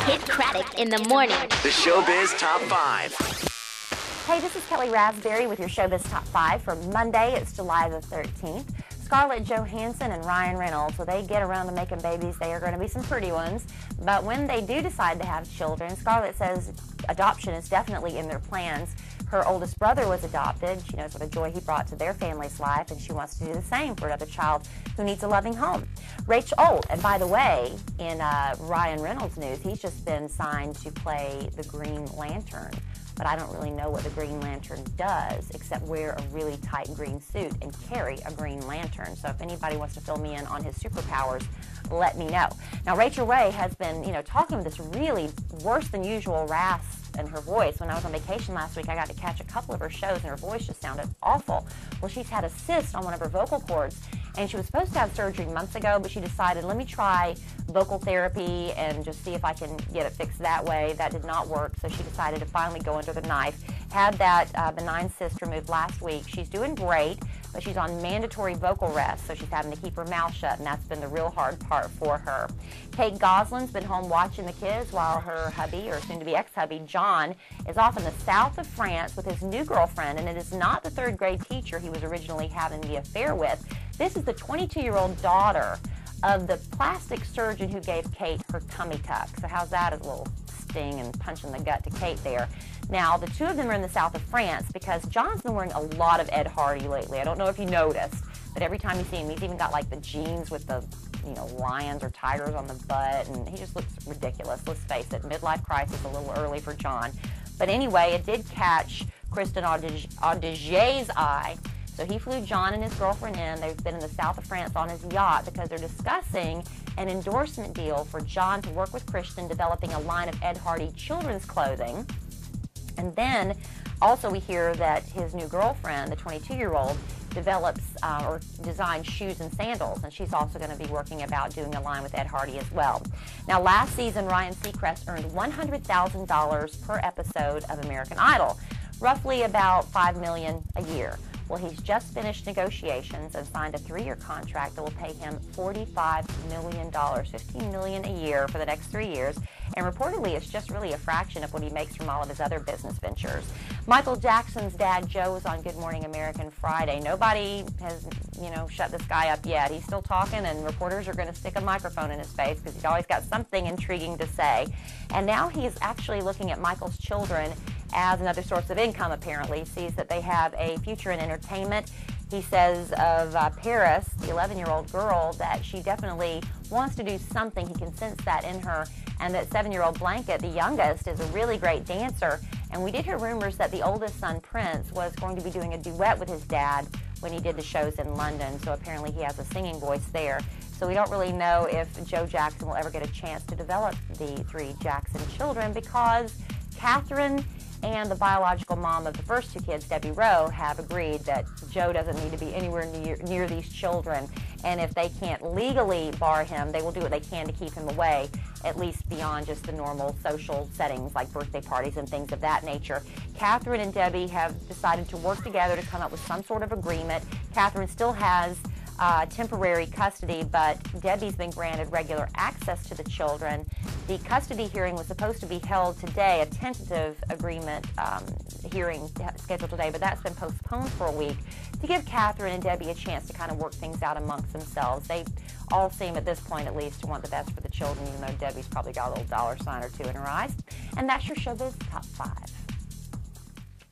Kidd Kraddick in the morning. The Showbiz Top 5. Hey, this is Kellie Rasberry with your Showbiz Top 5 for Monday. It's July the 13th. Scarlett, Johansson, and Reynolds, when they get around to making babies, they are going to be some pretty ones. But when they do decide to have children, Scarlett says adoption is definitely in their plans. Her oldest brother was adopted. She knows what a joy he brought to their family's life, and she wants to do the same for another child who needs a loving home. And by the way, in Reynolds news, he's just been signed to play the Green Lantern. But I don't really know what the Green Lantern does except wear a really tight green suit and carry a green lantern. So if anybody wants to fill me in on his superpowers, let me know. Now, Rachel Ray has been, talking with this really worse than usual rasp in her voice. When I was on vacation last week, I got to catch a couple of her shows and her voice just sounded awful. Well, she's had a cyst on one of her vocal cords, and she was supposed to have surgery months ago, but she decided, let me try vocal therapy and just see if I can get it fixed that way. That did not work, so she decided to finally go under the knife. Had that benign cyst removed last week. She's doing great, but she's on mandatory vocal rest, so she's having to keep her mouth shut, and that's been the real hard part for her. Kate Gosselin's been home watching the kids while her hubby, or soon-to-be ex-hubby, John, is off in the south of France with his new girlfriend, and it is not the third-grade teacher he was originally having the affair with. This is the 22-year-old daughter of the plastic surgeon who gave Kate her tummy tuck. So how's that as a little sting and punch in the gut to Kate there? Now, the two of them are in the south of France because John's been wearing a lot of Ed Hardy lately. I don't know if you noticed, but every time you see him, he's even got like the jeans with the lions or tigers on the butt, and he just looks ridiculous. Let's face it, midlife crisis a little early for John. But anyway, it did catch Kristen Audegier's eye. So he flew John and his girlfriend in. They've been in the south of France on his yacht because they're discussing an endorsement deal for John to work with Kristen developing a line of Ed Hardy children's clothing. And then also we hear that his new girlfriend, the 22-year-old, develops or designs shoes and sandals, and she's also going to be working about doing a line with Ed Hardy as well. Now, last season, Ryan Seacrest earned $100,000 per episode of American Idol, roughly about $5 million a year. Well, he's just finished negotiations and signed a 3-year contract that will pay him $45 million, $15 million a year for the next 3 years. And reportedly, it's just really a fraction of what he makes from all of his other business ventures. Michael Jackson's dad, Joe, was on Good Morning American Friday. Nobody has, shut this guy up yet. He's still talking, and reporters are going to stick a microphone in his face because he's always got something intriguing to say. And now he's actually looking at Michael's children as another source of income, apparently. He sees that they have a future in entertainment. He says of Paris, the 11-year-old girl, that she definitely wants to do something. He can sense that in her. And that 7-year-old Blanket, the youngest, is a really great dancer. And we did hear rumors that the oldest son, Prince, was going to be doing a duet with his dad when he did the shows in London. So apparently he has a singing voice there. So we don't really know if Joe Jackson will ever get a chance to develop the 3 Jackson children because Catherine and the biological mom of the first 2 kids, Debbie Rowe, have agreed that Joe doesn't need to be anywhere near these children. And if they can't legally bar him, they will do what they can to keep him away, at least beyond just the normal social settings like birthday parties and things of that nature. Catherine and Debbie have decided to work together to come up with some sort of agreement. Catherine still has temporary custody, but Debbie's been granted regular access to the children. The custody hearing was supposed to be held today, a tentative agreement hearing scheduled today, but that's been postponed for a week to give Catherine and Debbie a chance to kind of work things out amongst themselves. They all seem, at this point at least, to want the best for the children, even though Debbie's probably got a little $sign or 2 in her eyes. And that's your Showbiz Top 5.